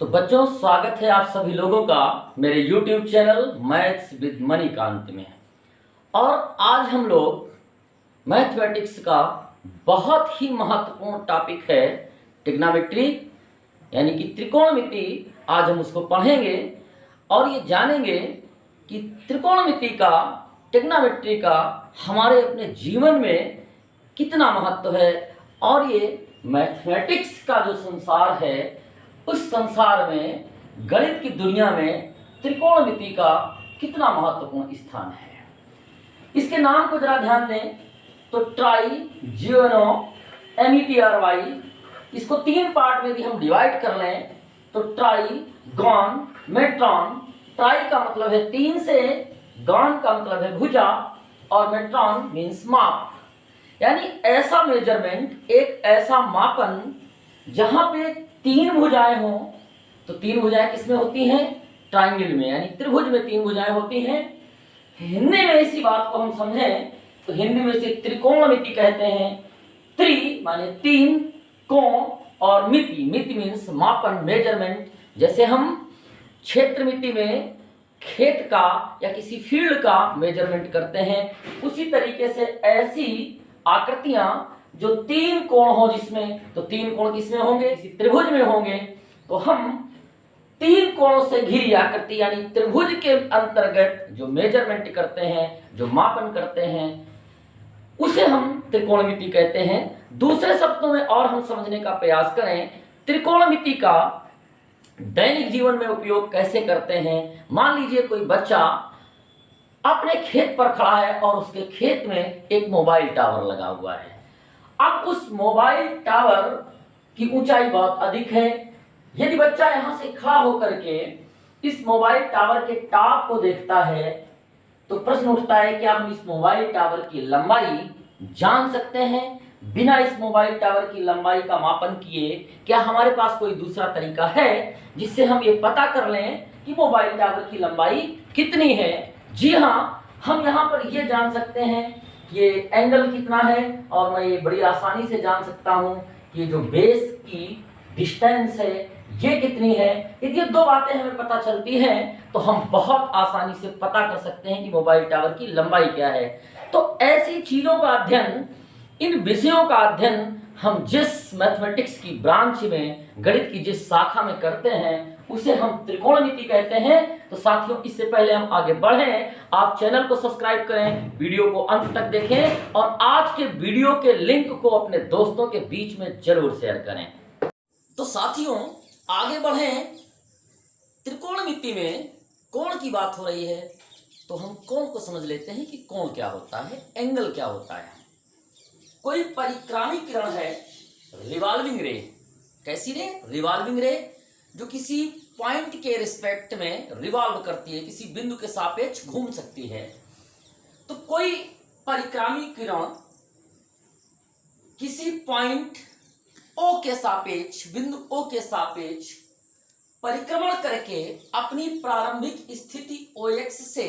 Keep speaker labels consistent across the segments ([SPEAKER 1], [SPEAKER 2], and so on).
[SPEAKER 1] बच्चों, स्वागत है आप सभी लोगों का मेरे YouTube channel maths with Manikant में। और आज हम लोग मैथमेटिक्स का बहुत ही महत्वपूर्ण टॉपिक है ट्रिग्नोमेट्री, यानी कि त्रिकोणमिति। आज हम उसको पढ़ेंगे और ये जानेंगे कि त्रिकोणमिति का, ट्रिग्नोमेट्री का हमारे अपने जीवन में कितना महत्व है और ये मैथमेटिक्स का जो संसार है उस संसार में, गणित की दुनिया में त्रिकोणमिति का कितना महत्वपूर्ण स्थान है। इसके नाम को जरा ध्यान दें तो ट्राइजियोनोमेट्री, इसको तीन पार्ट में भी हम डिवाइड कर लें तो ट्राइगॉन मेट्रॉन। ट्राई का मतलब है तीन से, गॉन का मतलब है भुजा और मेट्रॉन मीन्स माप, यानी ऐसा मेजरमेंट, एक ऐसा मापन जहां पे तीन भुजाएं हों। तो तीन भुजाएं किसमें होती हैं? ट्रायंगल में, यानी त्रिभुज में तीन भुजाएं होती हैं। हिंदी में इसी बात को हम समझें तो हिंदी में इसे त्रिकोणमिति कहते हैं। त्रि माने तीन, कोण और मिति, मिति मीन्स मापन, मेजरमेंट। जैसे हम क्षेत्रमिति में खेत का या किसी फील्ड का मेजरमेंट करते हैं, उसी तरीके से ऐसी आकृतियां जो तीन कोण हो, जिसमें तो तीन कोण किसमें होंगे? इसी त्रिभुज में होंगे। तो हम तीन कोणों से घिरी आकृति यानी त्रिभुज के अंतर्गत जो मेजरमेंट करते हैं, जो मापन करते हैं, उसे हम त्रिकोणमिति कहते हैं। दूसरे शब्दों में और हम समझने का प्रयास करें, त्रिकोणमिति का दैनिक जीवन में उपयोग कैसे करते हैं। मान लीजिए कोई बच्चा अपने खेत पर खड़ा है और उसके खेत में एक मोबाइल टावर लगा हुआ है। अब उस मोबाइल टावर की ऊंचाई बहुत अधिक है। यदि बच्चा यहां से खड़ा होकर के इस मोबाइल टावर के टॉप को देखता है तो प्रश्न उठता है, क्या हम इस मोबाइल टावर की लंबाई जान सकते हैं? बिना इस मोबाइल टावर की लंबाई का मापन किए क्या हमारे पास कोई दूसरा तरीका है जिससे हम ये पता कर लें कि मोबाइल टावर की लंबाई कितनी है? जी हाँ, हम यहाँ पर ये जान सकते हैं ये एंगल कितना है, और मैं ये बड़ी आसानी से जान सकता हूँ कि जो बेस की डिस्टेंस है ये कितनी है। यदि ये दो बातें हमें पता चलती हैं तो हम बहुत आसानी से पता कर सकते हैं कि मोबाइल टावर की लंबाई क्या है। तो ऐसी चीजों का अध्ययन, इन विषयों का अध्ययन हम जिस मैथमेटिक्स की ब्रांच में, गणित की जिस शाखा में करते हैं उसे हम त्रिकोणमिति कहते हैं। तो साथियों, इससे पहले हम आगे बढ़ें, आप चैनल को सब्सक्राइब करें, वीडियो को अंत तक देखें और आज के वीडियो के लिंक को अपने दोस्तों के बीच में जरूर शेयर करें। तो साथियों, आगे बढ़ें। त्रिकोणमिति में कोण की बात हो रही है तो हम कोण को समझ लेते हैं कि कोण क्या होता है, एंगल क्या होता है। कोई परिक्रामी किरण है, रिवॉल्विंग रे। कैसी रे? रिवॉल्विंग रे, जो किसी पॉइंट के रिस्पेक्ट में रिवॉल्व करती है, किसी बिंदु के सापेक्ष घूम सकती है। तो कोई परिक्रामी किरण किसी पॉइंट O के सापेक्ष, बिंदु O के सापेक्ष परिक्रमण करके अपनी प्रारंभिक स्थिति OX से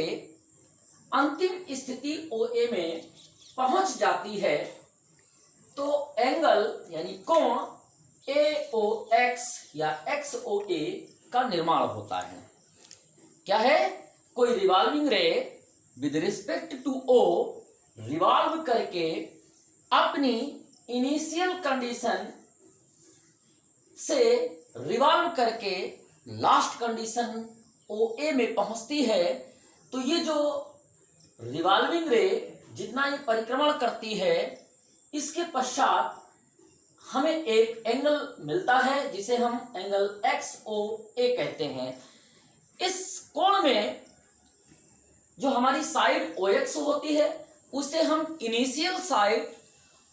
[SPEAKER 1] अंतिम स्थिति OA में पहुंच जाती है तो एंगल यानी कोण AOX या XOA का निर्माण होता है। क्या है? कोई revolving ray with respect to O revolve करके अपनी इनिशियल कंडीशन से रिवॉल्व करके लास्ट कंडीशन OA में पहुंचती है। तो ये जो रिवॉल्विंग रे जितना ये परिक्रमण करती है, इसके पश्चात हमें एक एंगल मिलता है जिसे हम एंगल XOA कहते हैं। इस कोण में जो हमारी साइड OX होती है उसे हम इनिशियल साइड,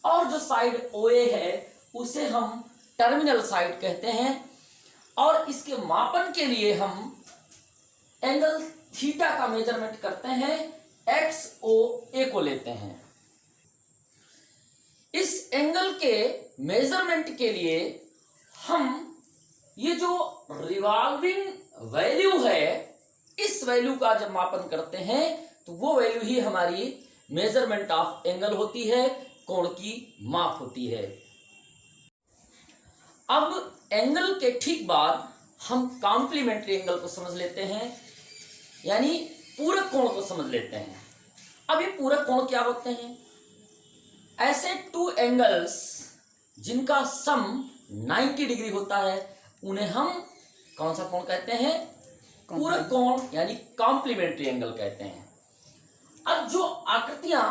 [SPEAKER 1] और जो साइड OA है उसे हम टर्मिनल साइड कहते हैं। और इसके मापन के लिए हम एंगल थीटा का मेजरमेंट करते हैं, XOA को लेते हैं। इस एंगल के मेजरमेंट के लिए हम ये जो रिवॉल्विंग वैल्यू है, इस वैल्यू का जब मापन करते हैं तो वो वैल्यू ही हमारी मेजरमेंट ऑफ एंगल होती है, कोण की माप होती है। अब एंगल के ठीक बाद हम कॉम्प्लीमेंट्री एंगल को समझ लेते हैं, यानी पूरक कोण को समझ लेते हैं। अब ये पूरक कोण क्या होते हैं? ऐसे टू एंगल्स जिनका सम 90 डिग्री होता है उन्हें हम कौन सा कोण कहते हैं? पूरक कोण यानी कॉम्प्लीमेंट्री एंगल कहते हैं। अब जो आकृतियां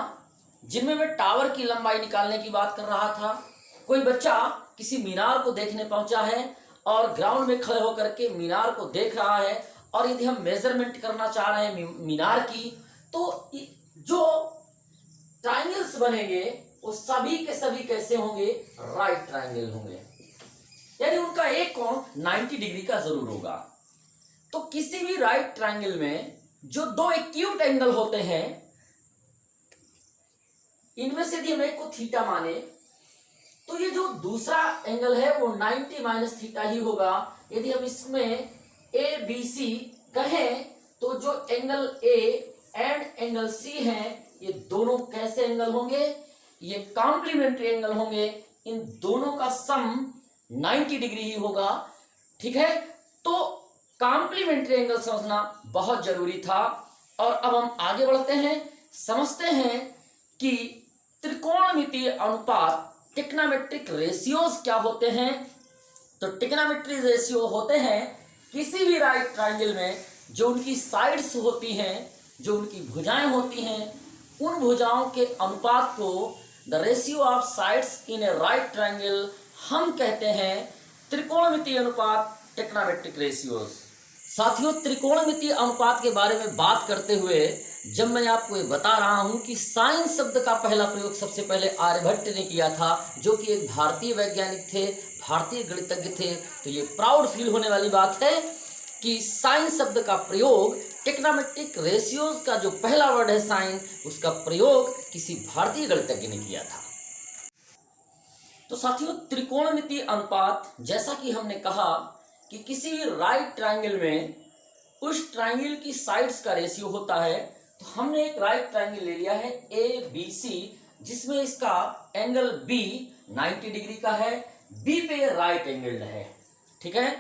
[SPEAKER 1] जिनमें मैं टावर की लंबाई निकालने की बात कर रहा था, कोई बच्चा किसी मीनार को देखने पहुंचा है और ग्राउंड में खड़े होकर के मीनार को देख रहा है, और यदि हम मेजरमेंट करना चाह रहे हैं मीनार की, तो जो ट्राइंगल्स बनेंगे वो सभी के सभी कैसे होंगे? राइट ट्राइंगल होंगे, यानी उनका एक कोण 90 डिग्री का जरूर होगा। तो किसी भी राइट ट्राइंगल में जो दो एक्यूट एंगल होते हैं, इनमें से यदि हम एक को थीटा माने तो ये जो दूसरा एंगल है वो 90 माइनस थीटा ही होगा। यदि हम इसमें ए बी सी कहें तो जो angle A and angle C हैं, ये दोनों कैसे एंगल होंगे? ये कॉम्प्लीमेंट्री एंगल होंगे। इन दोनों का सम 90 डिग्री ही होगा। ठीक है, तो कॉम्प्लीमेंट्री एंगल समझना बहुत जरूरी था। और अब हम आगे बढ़ते हैं, समझते हैं कि त्रिकोणमितीय अनुपात ट्रिग्नोमेट्रिक रेशियोज क्या होते हैं। तो ट्रिग्नोमेट्रिक रेशियो होते हैं किसी भी राइट ट्राइंगल में जो उनकी साइड्स होती हैं, जो उनकी भुजाएं होती हैं, उन भुजाओं के अनुपात को the ratio of sides in A right triangle हम कहते हैं त्रिकोणमितीय अनुपात, ट्रिग्नोमेट्रिक रेशियोज। साथियों, त्रिकोणमितीय अनुपात के बारे में बात करते हुए जब मैं आपको ये बता रहा हूं कि साइन शब्द का पहला प्रयोग सबसे पहले आर्यभट्ट ने किया था, जो कि एक भारतीय वैज्ञानिक थे, भारतीय गणितज्ञ थे, तो ये प्राउड फील होने वाली बात है कि साइन शब्द का प्रयोग, ट्रिग्नोमेट्रिक रेशियोज का जो पहला वर्ड है साइन, उसका प्रयोग किसी भारतीय गणितज्ञ ने किया था। तो साथियों, त्रिकोणमितीय अनुपात, जैसा कि हमने कहा कि किसी भी राइट ट्राइंगल में उस ट्राइंगल की साइड्स का रेशियो होता है। तो हमने एक राइट ट्राइंगल ले लिया है ए बी सी, जिसमें इसका एंगल बी 90 डिग्री का है, बी पे राइट एंगल्ड है। ठीक है,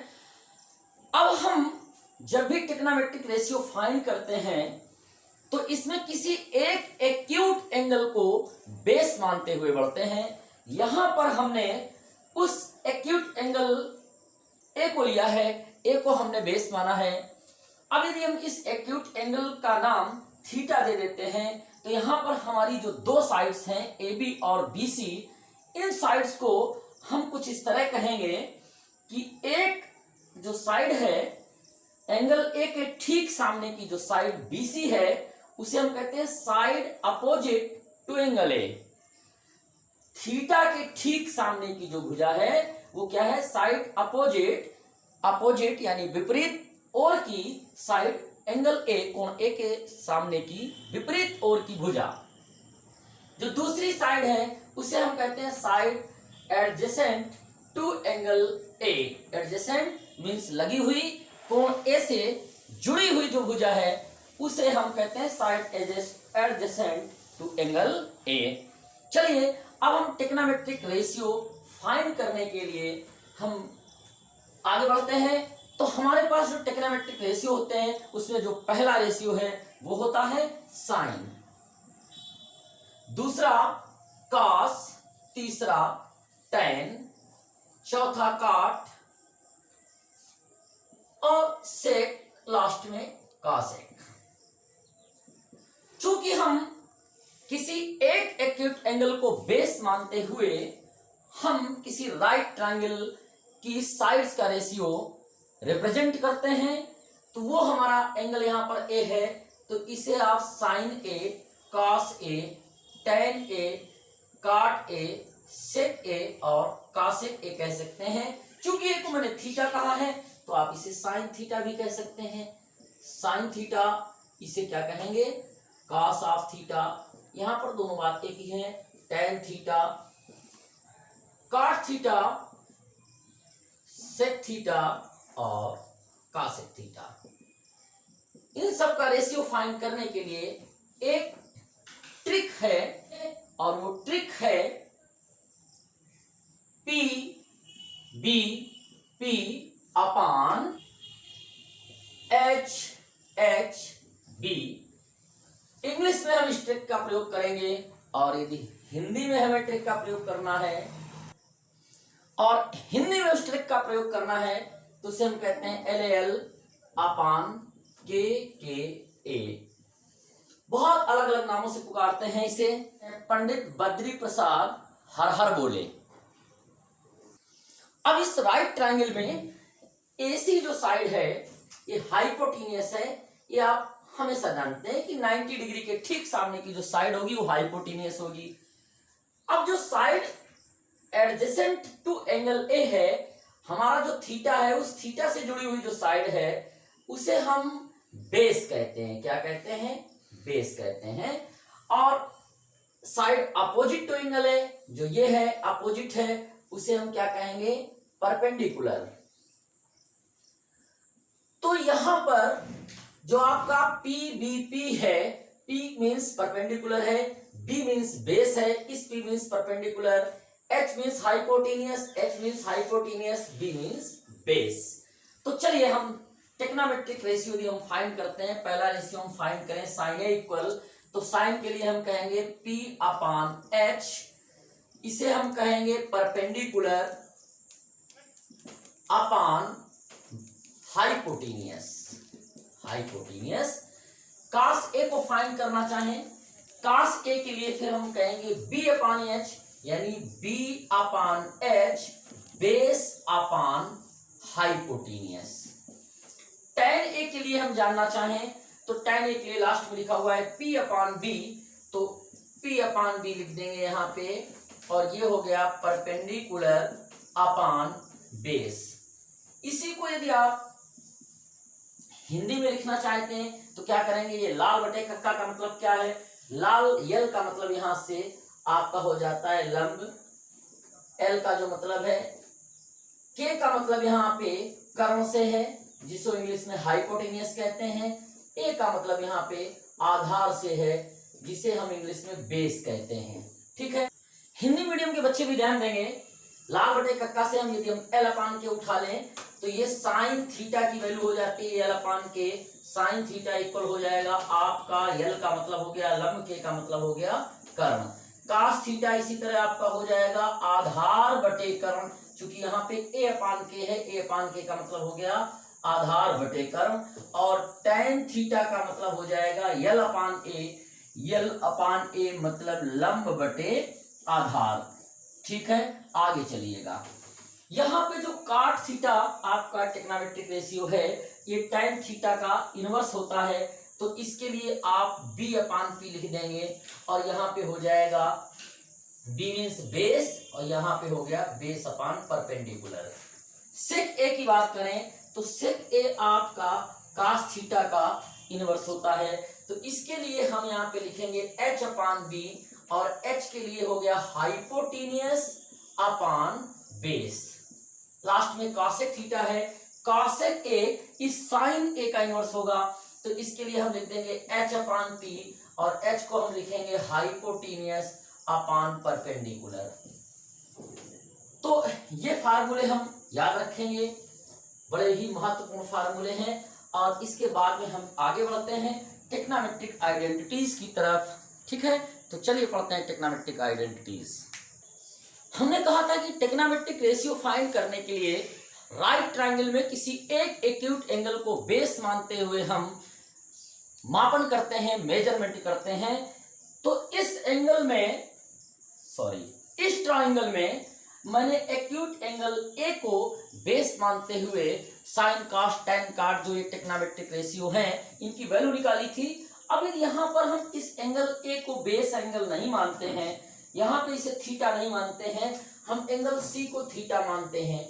[SPEAKER 1] अब हम जब भी ट्रिग्नोमेट्रिक रेशियो फाइंड करते हैं तो इसमें किसी एक एक्यूट एंगल को बेस मानते हुए बढ़ते हैं। यहां पर हमने उस एक्यूट एंगल ए को लिया है, ए को हमने बेस माना है। अब यदि हम इस एक्यूट एंगल का नाम थीटा दे देते हैं तो यहां पर हमारी जो दो साइड्स हैं ए बी और बी सी, इन साइड्स को हम कुछ इस तरह कहेंगे कि एक जो साइड है एंगल ए के ठीक सामने की जो साइड बी सी है, उसे हम कहते हैं side opposite to angle A. Theta के ठीक सामने की जो भुजा है वो क्या है? साइड अपोजिट, अपोजिट यानी विपरीत ओर की साइड एंगल ए, कोण ए के सामने की विपरीत ओर की भुजा। जो दूसरी साइड है उसे हम कहते हैं side adjacent to angle A. Adjacent means लगी हुई, कोण ए से जुड़ी हुई जो भुजा है उसे हम कहते हैं side adjacent to angle A. चलिए, अब हम ट्रिग्नोमेट्रिक रेशियो फाइंड करने के लिए हम आगे बढ़ते हैं। तो हमारे पास जो ट्रिग्नोमेट्रिक रेशियो होते हैं उसमें जो पहला रेशियो है वो होता है साइन, दूसरा कॉस, तीसरा टैन, चौथा काट और सेक, लास्ट में कॉसेक। चूंकि हम किसी एक एक्यूट एंगल को बेस मानते हुए हम किसी राइट ट्रायंगल की साइड्स का रेशियो रिप्रेजेंट करते हैं, तो वो हमारा एंगल यहां पर ए है, तो इसे आप sign A, cos A, tan A, काट ए, सेक ए और कॉसेक ए कह सकते हैं। चूंकि ए को मैंने थीटा कहा है तो आप इसे साइन थीटा भी कह सकते हैं। साइन थीटा, इसे क्या कहेंगे? Cos of theta. यहां पर दोनों बात एक ही है, टैन थीटा, काट थीटा, सेक थीटा और कॉसेक थीटा। इन सब का रेशियो फाइंड करने के लिए एक ट्रिक है और वो ट्रिक है P B P upon H H B. English में हम इस ट्रिक का प्रयोग करेंगे और यदि हिंदी में हमें ट्रिक का प्रयोग करना है और हिंदी में उस ट्रिक का प्रयोग करना है तो उसे हम कहते हैं LAL अपान KKA। बहुत अलग अलग नामों से पुकारते हैं इसे। पंडित बद्री प्रसाद हर हर बोले। अब इस राइट ट्रायंगल में AC जो साइड है ये हाइपोटेन्यूस है। ये आप हमेशा जानते हैं कि 90 डिग्री के ठीक सामने की जो साइड होगी वो हाइपोटेन्यूस होगी। अब जो side adjacent to angle A है, हमारा जो थीटा है उस थीटा से जुड़ी हुई जो साइड है उसे हम बेस कहते हैं। क्या कहते हैं? बेस कहते हैं। और साइड अपोजिट टू एंगल है, जो ये है अपोजिट है, उसे हम क्या कहेंगे? परपेंडिकुलर। तो यहां पर जो आपका PBP है, P मींस परपेंडिकुलर है, B मींस बेस है, इस P means perpendicular, H means hypotenuse, H means hypotenuse, B means base. तो चलिए हम टेक्नोमेट्रिक रेशियो यदि हम फाइंड करते हैं, पहला रेशियो हम फाइंड करें साइन A इक्वल, तो साइन के लिए हम कहेंगे P अपान H, इसे हम कहेंगे perpendicular upon hypotenuse. Hypotenuse cos A को फाइंड करना चाहें, कास A के लिए फिर हम कहेंगे B अपान H, यानी B upon H base upon hypotenuse. tan A के लिए हम जानना चाहें तो tan A के लिए लास्ट में लिखा हुआ है P अपान B, तो P अपान B लिख देंगे यहां पे, और ये हो गया परपेंडिकुलर अपान बेस। इसी को यदि आप हिंदी में लिखना चाहते हैं तो क्या करेंगे? ये लाल बटे कक्का का मतलब क्या है? लाल, यल का मतलब यहां से आपका हो जाता है लंब, एल का जो मतलब है, के का मतलब यहां पे कर्ण से है जिसको इंग्लिश में हाइपोटेनियस कहते हैं, ए का मतलब यहां पे आधार से है जिसे हम इंग्लिश में बेस कहते हैं। ठीक है, हिंदी मीडियम के बच्चे भी ध्यान देंगे, लाल बटे कक्का से हम यदि हम एल अपान के उठा लें तो ये साइन थीटा की वैल्यू हो जाती है एल अपान के। साइन थीटा इक्वल हो जाएगा आपका, एल का मतलब हो गया लंब, के का मतलब हो गया कर्ण। कास थीटा इसी तरह आपका हो जाएगा आधार बटे कर्ण, चूंकि यहाँ पे ए अपान के है, ए अपान के का मतलब हो गया आधार बटे कर्ण। और tan थीटा का मतलब हो जाएगा यल अपान ए, यल अपान ए मतलब लंब बटे आधार। ठीक है, आगे चलिएगा। यहां पे जो काट थीटा आपका टेक्नोमेट्रिक रेशियो है, ये tan थीटा का इनवर्स होता है, तो इसके लिए आप B अपान P लिख देंगे और यहां पे हो जाएगा B मींस बेस और यहां पे हो गया base upon perpendicular. Sec A की बात करें तो सेक A आपका कास थीटा का इनवर्स होता है, तो इसके लिए हम यहाँ पे लिखेंगे H अपान B और H के लिए हो गया हाइपोटेनियस अपान बेस। लास्ट में कॉसेक थीटा है, कॉसेक A इस साइन A का इनवर्स होगा, तो इसके लिए हम लिख देंगे H अपान P और H को हम लिखेंगे हाइपोटेनियस अपान परपेंडिकुलर। तो ये फार्मूले हम याद रखेंगे, बड़े ही महत्वपूर्ण फार्मूले हैं। और इसके बाद में हम आगे बढ़ते हैं टेक्नोमेट्रिक आइडेंटिटीज की तरफ। ठीक है, तो चलिए पढ़ते हैं टेक्नोमेट्रिक आइडेंटिटीज। हमने कहा था कि टेक्नोमेट्रिक रेशियो फाइंड करने के लिए राइट ट्रायंगल में किसी एक एक्यूट एंगल को बेस मानते हुए हम मापन करते हैं, मेजरमेंट करते हैं। तो इस एंगल में, इस ट्रायंगल में मैंने एक्यूट एंगल ए को बेस मानते हुए साइन कास टैन काट जो ये टेक्नोमेट्रिक रेशियो हैं इनकी वैल्यू निकाली थी। अब यदि यहाँ पर हम इस एंगल ए को बेस एंगल नहीं मानते हैं, यहाँ पे इसे थीटा नहीं मानते हैं, हम एंगल सी को थीटा मानते हैं,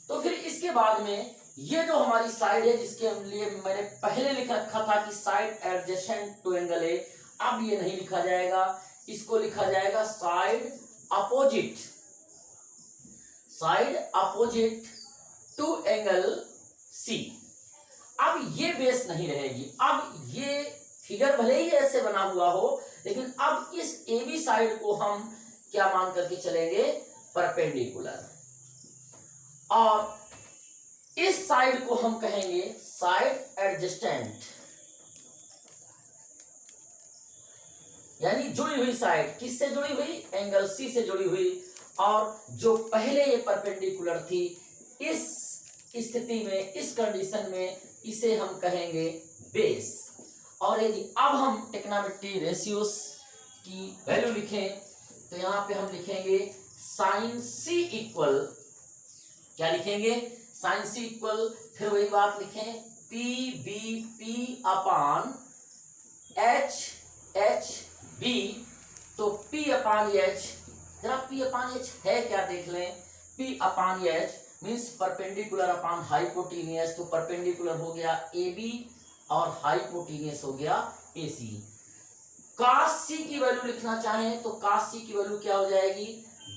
[SPEAKER 1] तो फिर इसके बाद में ये जो हमारी साइड है जिसके लिए मैंने पहले लिख रखा था कि side adjacent to angle A, अब ये नहीं लिखा जाएगा, इसको लिखा जाएगा side opposite, side opposite to angle C. अब ये बेस नहीं रहेगी, अब ये फिगर भले ही ऐसे बना हुआ हो, लेकिन अब इस ए बी साइड को हम क्या मान करके चलेंगे? परपेंडिकुलर। और इस साइड को हम कहेंगे साइड एडजेस्टेंट, यानी जुड़ी हुई साइड। किससे जुड़ी हुई? एंगल सी से जुड़ी हुई। और जो पहले ये परपेंडिकुलर थी, इस स्थिति में, इस कंडीशन में इसे हम कहेंगे बेस। और यदि अब हम टेक्नोमेट्री रेशियोज की वैल्यू लिखें तो यहां पे हम लिखेंगे साइन सी इक्वल, क्या लिखेंगे? साइन सी इक्वल, फिर वही बात लिखें, P B P upon H H B. तो पी अपान एच, जरा पी अपान एच है क्या देख लें। P upon H means perpendicular upon hypotenuse. तो परपेंडिकुलर हो गया ए बी और हाइपोटेनियस हो गया ए सी। कास सी की वैल्यू लिखना चाहें तो कास सी की वैल्यू क्या हो जाएगी?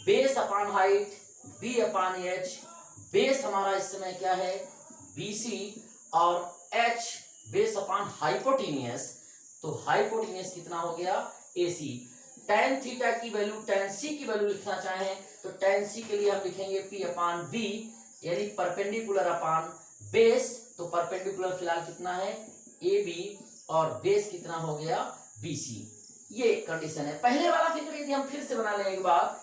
[SPEAKER 1] बेस अपान हाइट बी अपान एच। बेस हमारा इस समय क्या है? बी सी, और एच बेस अपान हाइपोटेनियस। तो हाइपोटेनियस कितना हो गया? ए सी। टेन थीटा की वैल्यू, टेन सी की वैल्यू लिखना चाहें तो टेन सी के लिए हम लिखेंगे पी अपान बी, यानी परपेंडिकुलर अपान बेस। तो परपेंडिकुलर फिलहाल कितना है? ए बी, और बेस कितना हो गया? B C. ये कंडीशन है। पहले वाला फिगर यदि हम फिर से बना लें एक बार,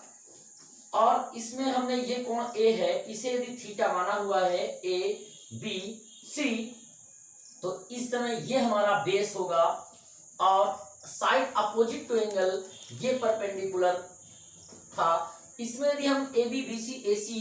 [SPEAKER 1] और इसमें हमने ये कोण ए है, इसे यदि थीटा माना हुआ है ए बी सी, तो इस समय ये हमारा बेस होगा, और साइड अपोजिट टू एंगल ये परपेंडिकुलर था। इसमें यदि हम ए बी बी सी ए सी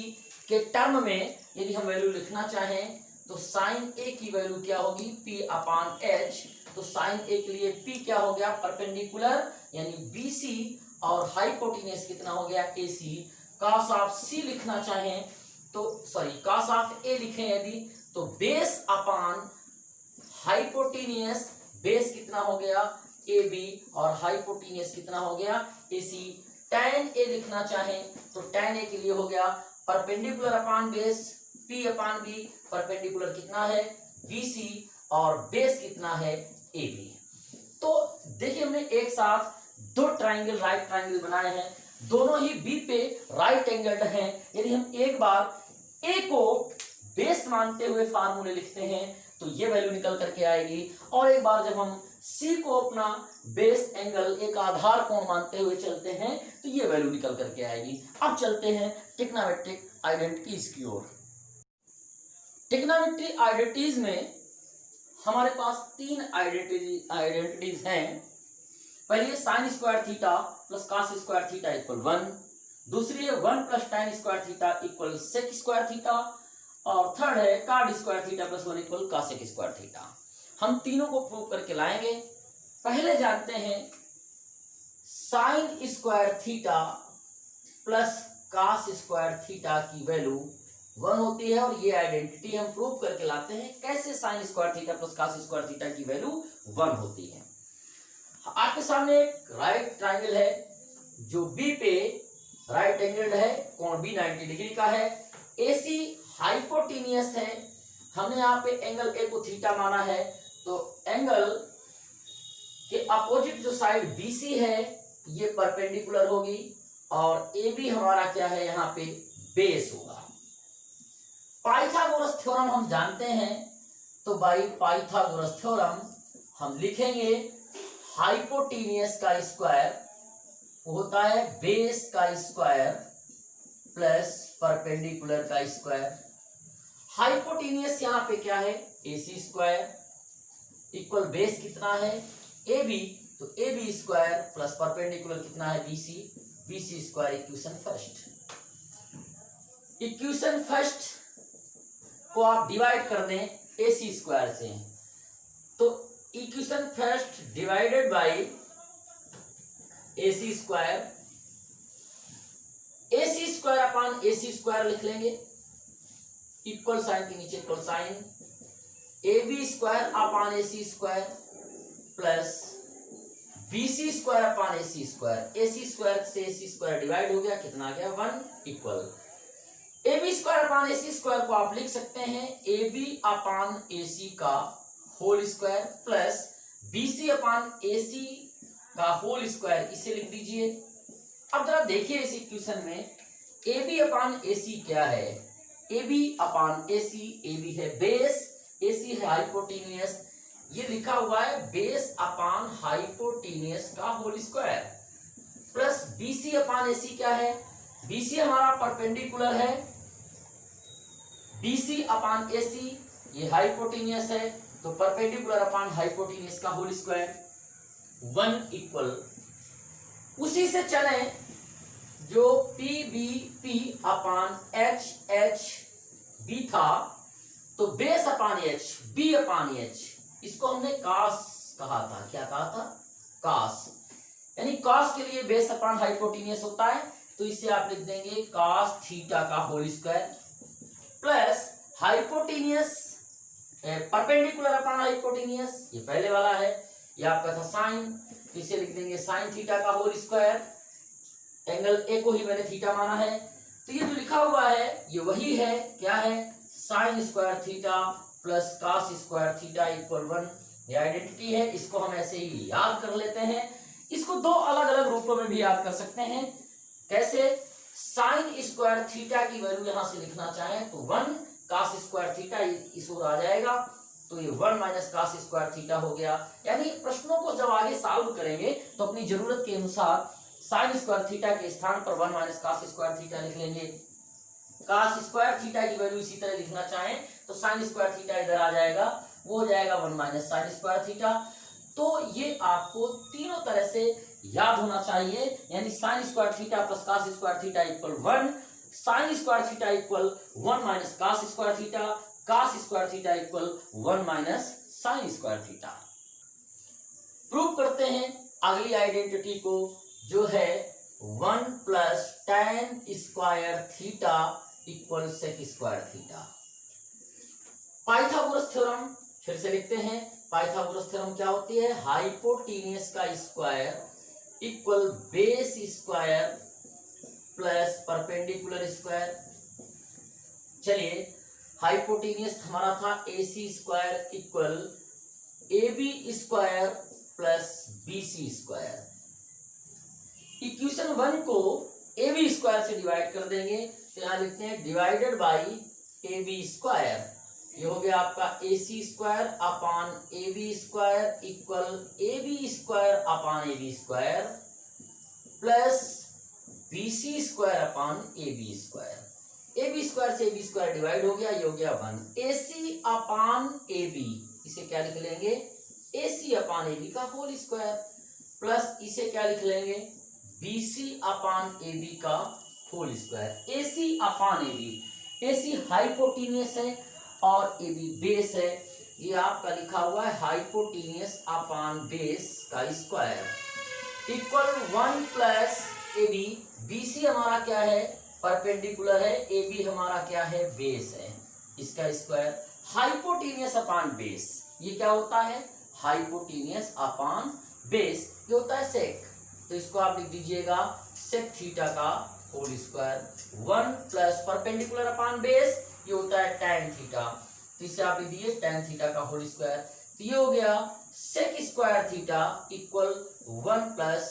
[SPEAKER 1] के टर्म में यदि हम वैल्यू लिखना चाहें तो साइन ए की वैल्यू क्या होगी? P upon H. तो साइन ए के लिए पी क्या हो गया? परपेंडिकुलर यानी बी सी, और हाइपोटेनियस कितना हो गया? ए सी। कॉस ऑफ सी लिखना चाहें तो, सॉरी, कॉस ऑफ ए लिखें यदि, तो बेस अपान हाइपोटेनियस, बेस कितना हो गया? ए बी, और हाइपोटेनियस कितना हो गया? ए सी। tan ए लिखना चाहें तो tan ए के लिए हो गया perpendicular upon base P upon B. Perpendicular कितना है? बी सी, और बेस कितना है? A B. तो देखिए हमने एक साथ दो ट्राइंगल, राइट ट्राइंगल बनाए हैं, दोनों ही बी पे राइट एंगल्ड हैं। यदि हम एक बार ए को बेस मानते हुए फार्मूले लिखते हैं तो ये वैल्यू निकल करके आएगी, और एक बार जब हम सी को अपना बेस एंगल, एक आधार कोण मानते हुए चलते हैं तो ये वैल्यू निकल करके आएगी। अब चलते हैं ट्रिग्नोमेट्रिक आइडेंटिटीज की ओर। ट्रिग्नोमेट्रिक आइडेंटिटीज में हमारे पास तीन आइडेंटिटीज हैं। पहली sine square theta plus cos square theta equal 1, दूसरी है 1 plus tan square theta equal sec square theta, और थर्ड है cot square theta plus 1 equal cosec square theta. हम तीनों को प्रूव करके लाएंगे। पहले जानते हैं sine square theta plus cos square theta की वैल्यू 1 होती है, और ये आइडेंटिटी हम प्रूव करके लाते हैं। कैसे sign square theta plus cos square theta की वैल्यू 1 होती है। आपके सामने एक राइट ट्राइंगल है जो बी पे राइट एंगल्ड है, कोण बी 90 डिग्री का है, एसी हाइपोटेनियस है। हमने यहाँ पे एंगल ए को थीटा माना है, तो एंगल के अपोजिट जो साइड बीसी है ये परपेंडिकुलर होगी, और ए बी हमारा क्या है? यहाँ पे बेस होगा। पाइथागोरस थ्योरम हम जानते हैं, तो बाई पाइथागोरस थ्योरम हम लिखेंगे हाइपोटेनियस का स्क्वायर होता है बेस का स्क्वायर प्लस परपेंडिकुलर का स्क्वायर। हाइपोटेनियस यहाँ पे क्या है? AC स्क्वायर इक्वल बेस कितना है? AB, तो AB स्क्वायर प्लस परपेंडिकुलर कितना है? BC square. इक्वेशन फर्स्ट को आप डिवाइड कर दें AC स्क्वायर से, तो equation first divided by AC square, AC square upon AC square लिख लेंगे, इक्वल साइन के नीचे equal sign, AB square upon AC square plus BC square upon AC square. AC square से AC square divide हो गया, कितना आ गया? 1 equal AB square upon AC square को आप लिख सकते हैं AB अपान AC का whole square plus BC upon AC का होल स्क्वायर, इसे लिख दीजिए। अब जरा देखिए इस इक्वेशन में AB अपान AC क्या है? AB अपान AC, AB है बेस, AC है हाइपोटेनियस, ये लिखा हुआ है बेस अपान हाइपोटेनियस का whole square, plus BC upon AC क्या है, BC हमारा परपेंडिकुलर है, BC अपान AC ये हाइपोटेनियस है, तो परपेंडिकुलर अपान हाइपोटेनियस का होल स्क्वायर 1 इक्वल, उसी से चले जो PBP अपान HHB था, तो बेस अपान H, B अपान H, इसको हमने कास कहा था, क्या कहा था, कास, यानी कास के लिए बेस अपान हाइपोटेनियस होता है, तो इसे आप लिख देंगे कास थीटा का whole square, plus hypotenuse perpendicular upon hypotenuse, ये पहले वाला है, ये आपका था साइन, तो इसे लिख देंगे साइन थीटा का होल स्क्वायर, एंगल ए को ही मैंने थीटा माना है, तो ये जो लिखा हुआ है ये वही है, क्या है, sine square theta plus cos square theta equal 1, ये आइडेंटिटी है, इसको हम ऐसे ही याद कर लेते हैं। इसको दो अलग अलग रूपों में भी याद कर सकते हैं, कैसे, साइन स्क्वायर थीटा की वैल्यू यहां से लिखना चाहें तो 1 कास स्क्वायर थीटा इस ओर आ जाएगा, तो ये 1 माइनस कास स्क्वायर थीटा हो गया, यानी प्रश्नों को जब आगे सॉल्व करेंगे तो अपनी जरूरत के अनुसार साइन स्क्वायर थीटा के स्थान पर 1 माइनस कास स्क्वायर थीटा लिख लेंगे, कास स्क्वायर थीटा की वैल्यू इसी तरह लिखना चाहें तो साइन स्क्वायर थीटा इधर आ जाएगा, वो हो जाएगा 1 माइनस साइन स्क्वायर थीटा। तो ये आपको तीनों तरह से याद होना चाहिए, यानी sine square theta plus cos square theta equal 1, sine square theta equal 1 minus cos square theta, cos square theta equal 1 minus sine square theta. Prove करते हैं अगली आइडेंटिटी को, जो है 1 plus tan square theta equal sec square theta. Pythagoras theorem फिर से लिखते हैं, पाइथागोरस थ्योरम क्या होती है, हाइपोटेनियस का square equal base square plus perpendicular square. चलिए, हाइपोटेनियस हमारा था AC square equal AB square plus BC square. Equation 1 को AB स्क्वायर से डिवाइड कर देंगे, तो यहां लिखते हैं डिवाइडेड बाई AB स्क्वायर, ये हो गया आपका AC स्क्वायर अपान AB square equal AB square अपान AB square plus BC square अपान AB स्क्वायर। AB स्क्वायर से AB स्क्वायर डिवाइड हो गया, ये हो गया 1, AC अपान AB, इसे क्या लिख लेंगे, AC अपान AB का होल स्क्वायर, प्लस इसे क्या लिख लेंगे, BC अपान AB का होल स्क्वायर। AC अपान AB, AC हाइपोटेनियस है और AB बेस है, ये आपका लिखा हुआ है हाइपोटेनियस अपान बेस का square equal 1 plus AB, BC हमारा क्या है, परपेंडिकुलर है, AB हमारा क्या है, बेस है, इसका स्क्वायर, हाइपोटेनियस अपान बेस, ये क्या होता है, हाइपोटेनियस अपान बेस, ये होता है सेक, तो इसको आप लिख दीजिएगा सेक थीटा का whole square, 1 plus perpendicular upon base, ये होता है tan थीटा, तो इससे आप लिख दीजिए tan थीटा का होल स्क्वायर, तो ये हो गया sec square theta equal 1 plus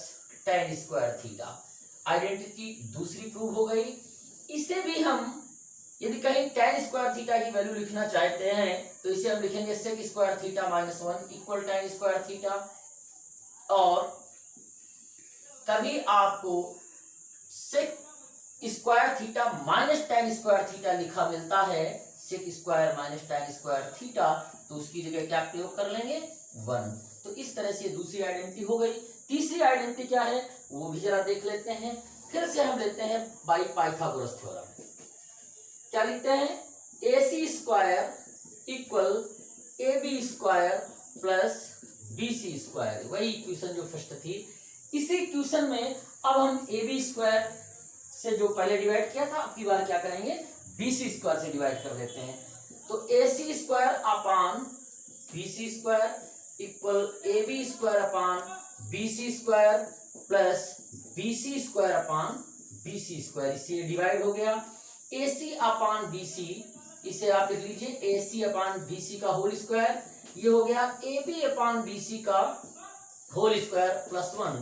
[SPEAKER 1] tan square theta. Identity दूसरी प्रूव हो गई। इसे भी हम यदि कहीं tan स्क्वायर थीटा की वैल्यू लिखना चाहते हैं तो इसे हम लिखेंगे sec square theta minus 1 equal tan square theta, और कभी आपको sec square theta minus tan square theta लिखा मिलता है, sec square minus tan square theta, तो उसकी जगह क्या प्रयोग कर लेंगे, 1। तो इस तरह से दूसरी आइडेंटिटी हो गई। तीसरी आइडेंटिटी क्या है वो भी जरा देख लेते हैं, फिर से हम लेते हैं बाई पाइथागोरस थ्योरम। क्या लिखते हैं, AC square equal AB square plus BC square, वही इक्वेशन जो फर्स्ट थी। इसी इक्वेशन में अब हम AB स्क्वायर से जो पहले डिवाइड किया था, अब की बार क्या करेंगे, BC स्क्वायर से डिवाइड कर देते हैं, तो AC स्क्वायर अपान BC square equal AB square अपान BC square plus BC square अपान BC स्क्वायर, इससे डिवाइड हो गया। AC अपान BC, इसे आप लिख लीजिए AC अपान BC का होल स्क्वायर, ये हो गया AB अपान BC का होल स्क्वायर प्लस 1।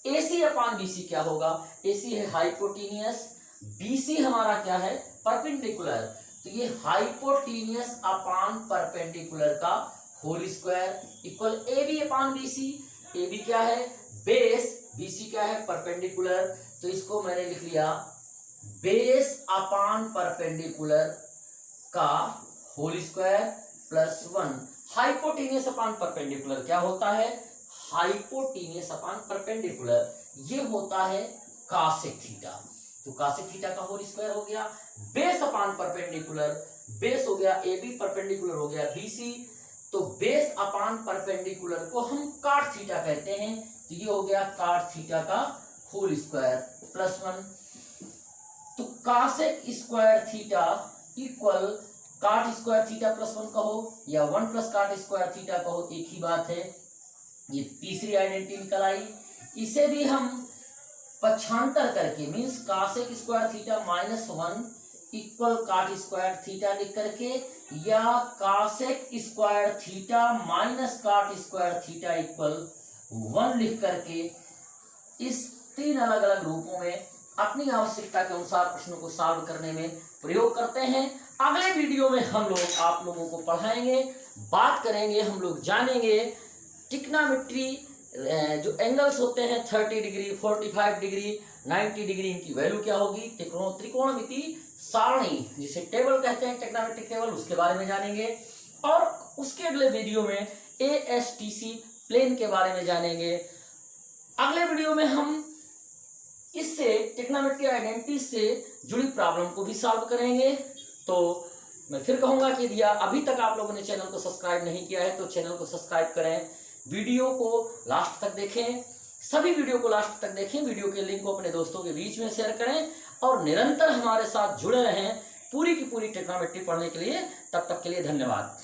[SPEAKER 1] AC अपान BC क्या होगा, AC है हाइपोटेनियस, BC हमारा क्या है, परपेंडिकुलर, तो तो ये हाइपोटीनियस अपान परपेंडिकुलर का होल स्क्वायर इक्वल AB अपान BC। AB क्या है? बेस। BC क्या है? परपेंडिकुलर। तो इसको मैंने लिख लिया बेस अपान परपेंडिकुलर का whole square plus 1। Hypotenuse upon perpendicular क्या होता है? हाइपोटीनियस अपान परपेंडिकुलर ये होता है कासेक थीटा। तो कासेक थीटा का होल स्क्वायर हो गया। बेस अपान परपेंडिकुलर, बेस हो गया AB, परपेंडिकुलर हो गया BC। तो बेस अपान परपेंडिकुलर को हम काट थीटा कहते हैं। तो ये हो गया काट थीटा का होल स्क्वायर प्लस 1। तो cosec square theta equal cot square theta plus 1 कहो या 1 प्लस काट स्क्वायर थीटा कहो, एक ही बात है। ये तीसरी आइडेंटिटी निकल आई। इसे भी हम पक्षांतर करके means cosec square theta minus 1 equal cot square theta लिख करके या cosec square theta minus cot square theta equal 1 लिख करके इस 3 अलग अलग रूपों में अपनी आवश्यकता के अनुसार प्रश्नों को सॉल्व करने में प्रयोग करते हैं। अगले वीडियो में हम लोग आप लोगों को पढ़ाएंगे, बात करेंगे, हम लोग जानेंगे ट्रिग्नोमेट्री जो एंगल्स होते हैं 30 डिग्री, 45 डिग्री, 90 डिग्री, इनकी वैल्यू क्या होगी। त्रिकोणमिति सारणी जिसे टेबल कहते हैं, ट्रिग्नोमेट्रिक टेबल, उसके बारे में जानेंगे। और उसके अगले वीडियो में ASTC प्लेन के बारे में जानेंगे। अगले वीडियो में हम इससे ट्रिग्नोमेट्री आइडेंटिटी से जुड़ी प्रॉब्लम को भी सॉल्व करेंगे। तो मैं फिर कहूंगा कि यदि अभी तक आप लोगों ने चैनल को सब्सक्राइब नहीं किया है तो चैनल को सब्सक्राइब करें, वीडियो को लास्ट तक देखें, सभी वीडियो को लास्ट तक देखें, वीडियो के लिंक को अपने दोस्तों के बीच में शेयर करें और निरंतर हमारे साथ जुड़े रहें पूरी की पूरी ट्रिग्नोमेट्री पढ़ने के लिए। तब तक के लिए धन्यवाद।